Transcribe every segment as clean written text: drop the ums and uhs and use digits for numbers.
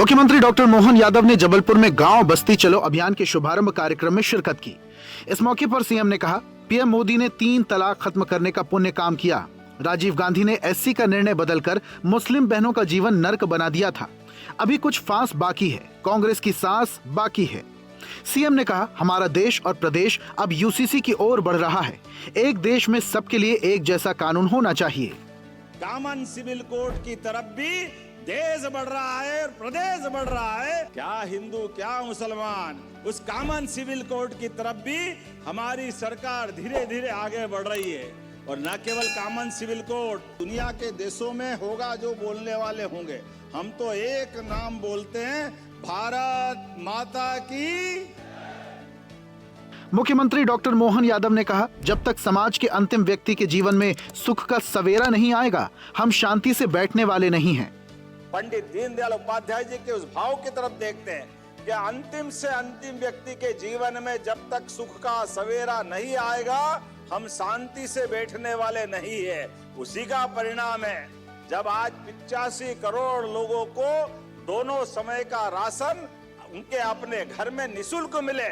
मुख्यमंत्री डॉक्टर मोहन यादव ने जबलपुर में गांव बस्ती चलो अभियान के शुभारंभ कार्यक्रम में शिरकत की। इस मौके पर सीएम ने कहा, पीएम मोदी ने 3 तलाक खत्म करने का पुण्य काम किया। राजीव गांधी ने एससी का निर्णय बदलकर मुस्लिम बहनों का जीवन नर्क बना दिया था। अभी कुछ फांस बाकी है, कांग्रेस की सांस बाकी है। सीएम ने कहा, हमारा देश और प्रदेश अब यूसीसी की ओर बढ़ रहा है। एक देश में सबके लिए एक जैसा कानून होना चाहिए। कॉमन सिविल कोड की तरफ भी देश बढ़ रहा है और प्रदेश बढ़ रहा है। क्या हिंदू क्या मुसलमान, उस कॉमन सिविल कोड की तरफ भी हमारी सरकार धीरे धीरे आगे बढ़ रही है। और न केवल कॉमन सिविल कोड, दुनिया के देशों में होगा जो बोलने वाले होंगे, हम तो एक नाम बोलते हैं, भारत माता की। मुख्यमंत्री डॉक्टर मोहन यादव ने कहा, जब तक समाज के अंतिम व्यक्ति के जीवन में सुख का सवेरा नहीं आएगा, हम शांति से बैठने वाले नहीं हैं। पंडित दीनदयाल उपाध्याय जी के उस भाव की तरफ देखते हैं कि अंतिम से अंतिम व्यक्ति के जीवन में जब तक सुख का सवेरा नहीं आएगा, हम शांति से बैठने वाले नहीं है। उसी का परिणाम है जब आज 85 करोड़ लोगों को दोनों समय का राशन उनके अपने घर में निःशुल्क मिले।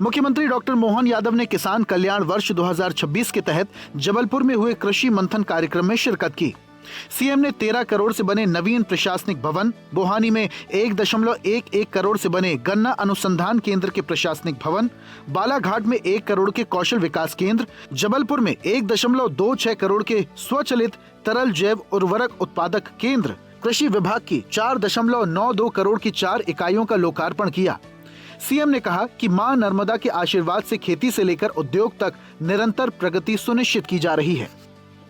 मुख्यमंत्री डॉक्टर मोहन यादव ने किसान कल्याण वर्ष 2026 के तहत जबलपुर में हुए कृषि मंथन कार्यक्रम में शिरकत की। सीएम ने 13 करोड़ से बने नवीन प्रशासनिक भवन, बोहानी में 1.11 करोड़ से बने गन्ना अनुसंधान केंद्र के प्रशासनिक भवन, बालाघाट में 1 करोड़ के कौशल विकास केंद्र, जबलपुर में 1.26 करोड़ के स्वचलित तरल जैव उर्वरक उत्पादक केंद्र, कृषि विभाग की 4.92 करोड़ की 4 इकाइयों का लोकार्पण किया। सीएम ने कहा कि मां नर्मदा के आशीर्वाद से खेती से लेकर उद्योग तक निरंतर प्रगति सुनिश्चित की जा रही है।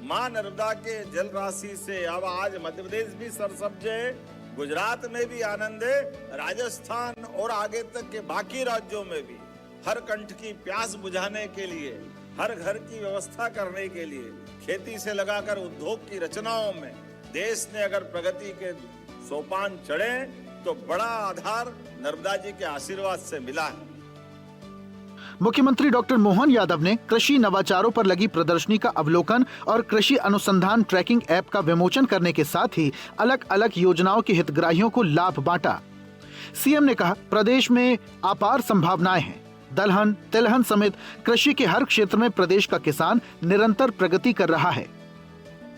मां नर्मदा के जल राशि से अब आज मध्य प्रदेश भी सरसब्ज है, गुजरात में भी आनंद है, राजस्थान और आगे तक के बाकी राज्यों में भी हर कंठ की प्यास बुझाने के लिए, हर घर की व्यवस्था करने के लिए, खेती से लगाकर उद्योग की रचनाओं में देश ने अगर प्रगति के सोपान चढ़े तो बड़ा आधार नर्मदा जी के आशीर्वाद से मिला है। मुख्यमंत्री डॉक्टर मोहन यादव ने कृषि नवाचारों पर लगी प्रदर्शनी का अवलोकन और कृषि अनुसंधान ट्रैकिंग ऐप का विमोचन करने के साथ ही अलग अलग योजनाओं के हितग्राहियों को लाभ बांटा। सीएम ने कहा, प्रदेश में अपार संभावनाएं हैं। दलहन, तिलहन समेत कृषि के हर क्षेत्र में प्रदेश का किसान निरंतर प्रगति कर रहा है।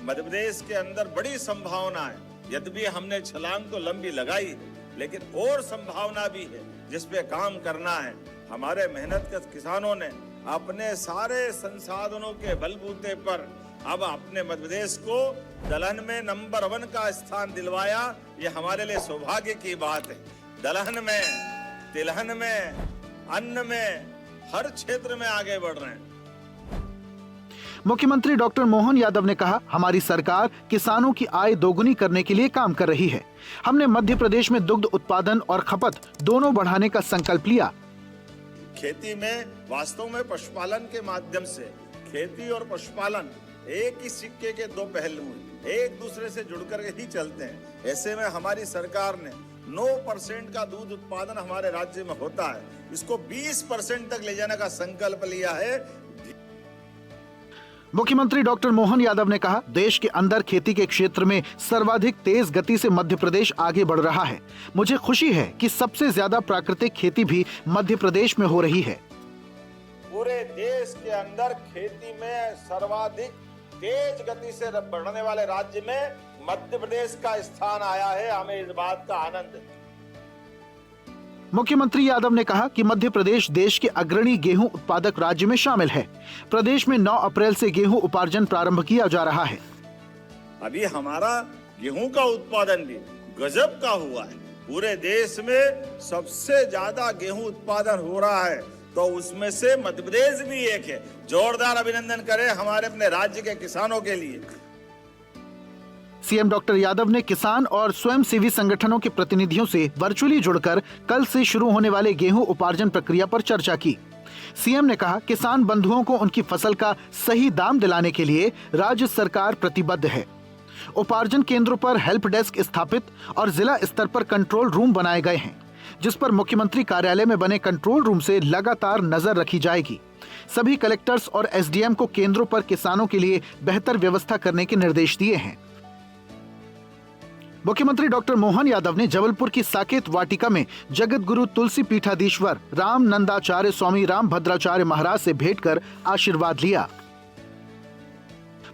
मध्य प्रदेश के अंदर बड़ी संभावना है। यद्यपि हमने छलांग तो लंबी लगाई, लेकिन और संभावना भी है जिसपे काम करना है। हमारे मेहनत के किसानों ने अपने सारे संसाधनों के बलबूते पर अब अपने मध्य प्रदेश को दलहन में नंबर 1 का स्थान दिलवाया। ये हमारे लिए सौभाग्य की बात है। दलहन में, तिलहन में, अन्न में, हर क्षेत्र में आगे बढ़ रहे हैं। मुख्यमंत्री डॉक्टर मोहन यादव ने कहा, हमारी सरकार किसानों की आय दोगुनी करने के लिए काम कर रही है। हमने मध्य प्रदेश में दुग्ध उत्पादन और खपत दोनों बढ़ाने का संकल्प लिया। खेती में वास्तव में पशुपालन के माध्यम से, खेती और पशुपालन एक ही सिक्के के 2 पहलू हैं, एक दूसरे से जुड़कर ही चलते हैं। ऐसे में हमारी सरकार ने 9% का दूध उत्पादन हमारे राज्य में होता है, इसको 20% तक ले जाने का संकल्प लिया है। मुख्यमंत्री डॉक्टर मोहन यादव ने कहा, देश के अंदर खेती के क्षेत्र में सर्वाधिक तेज गति से मध्य प्रदेश आगे बढ़ रहा है। मुझे खुशी है कि सबसे ज्यादा प्राकृतिक खेती भी मध्य प्रदेश में हो रही है। पूरे देश के अंदर खेती में सर्वाधिक तेज गति से बढ़ने वाले राज्य में मध्य प्रदेश का स्थान आया है। हमें इस बात का आनंद है। मुख्यमंत्री यादव ने कहा कि मध्य प्रदेश देश के अग्रणी गेहूं उत्पादक राज्य में शामिल है। प्रदेश में 9 अप्रैल से गेहूं उपार्जन प्रारंभ किया जा रहा है। अभी हमारा गेहूं का उत्पादन भी गजब का हुआ है। पूरे देश में सबसे ज्यादा गेहूं उत्पादन हो रहा है, तो उसमें से मध्य प्रदेश भी एक है। जोरदार अभिनंदन करें हमारे अपने राज्य के किसानों के लिए। सीएम डॉक्टर यादव ने किसान और स्वयंसेवी संगठनों के प्रतिनिधियों से वर्चुअली जुड़कर कल से शुरू होने वाले गेहूं उपार्जन प्रक्रिया पर चर्चा की। सीएम ने कहा, किसान बंधुओं को उनकी फसल का सही दाम दिलाने के लिए राज्य सरकार प्रतिबद्ध है। उपार्जन केंद्रों पर हेल्प डेस्क स्थापित और जिला स्तर पर कंट्रोल रूम बनाए गए हैं, जिस पर मुख्यमंत्री कार्यालय में बने कंट्रोल रूम से लगातार नजर रखी जाएगी। सभी कलेक्टर्स और एसडीएम को केंद्रों पर किसानों के लिए बेहतर व्यवस्था करने के निर्देश दिए हैं। मुख्यमंत्री डॉक्टर मोहन यादव ने जबलपुर की साकेत वाटिका में जगत गुरु तुलसी पीठाधीश्वर राम नंदाचार्य स्वामी राम भद्राचार्य महाराज से भेंट कर आशीर्वाद लिया।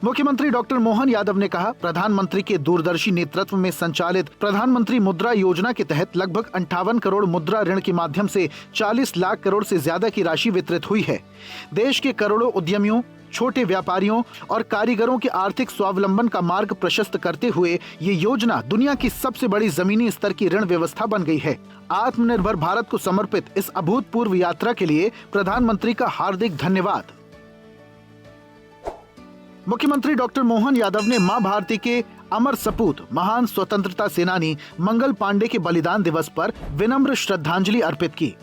मुख्यमंत्री डॉक्टर मोहन यादव ने कहा, प्रधानमंत्री के दूरदर्शी नेतृत्व में संचालित प्रधानमंत्री मुद्रा योजना के तहत लगभग 58 करोड़ मुद्रा ऋण के माध्यम से 40 लाख करोड़ से ज्यादा की राशि वितरित हुई है। देश के करोड़ों उद्यमियों, छोटे व्यापारियों और कारीगरों के आर्थिक स्वावलंबन का मार्ग प्रशस्त करते हुए ये योजना दुनिया की सबसे बड़ी जमीनी स्तर की ऋण व्यवस्था बन गई है। आत्मनिर्भर भारत को समर्पित इस अभूतपूर्व यात्रा के लिए प्रधानमंत्री का हार्दिक धन्यवाद। मुख्यमंत्री डॉक्टर मोहन यादव ने मां भारती के अमर सपूत महान स्वतंत्रता सेनानी मंगल पांडे के बलिदान दिवस पर विनम्र श्रद्धांजलि अर्पित की।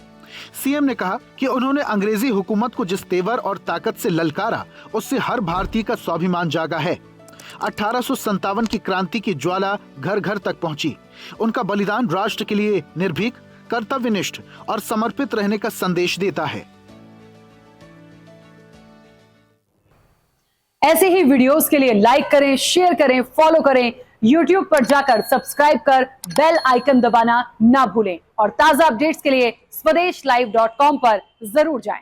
सीएम ने कहा कि उन्होंने अंग्रेजी हुकूमत को जिस तेवर और ताकत से ललकारा, उससे हर भारतीय का स्वाभिमान जागा है। 1857 की क्रांति की ज्वाला घर घर तक पहुंची। उनका बलिदान राष्ट्र के लिए निर्भीक, कर्तव्यनिष्ठ और समर्पित रहने का संदेश देता है। ऐसे ही वीडियोस के लिए लाइक करें, शेयर करें, फॉलो करें। YouTube पर जाकर सब्सक्राइब कर बेल आइकन दबाना ना भूलें और ताजा अपडेट्स के लिए swedeshlive.com पर जरूर जाएं।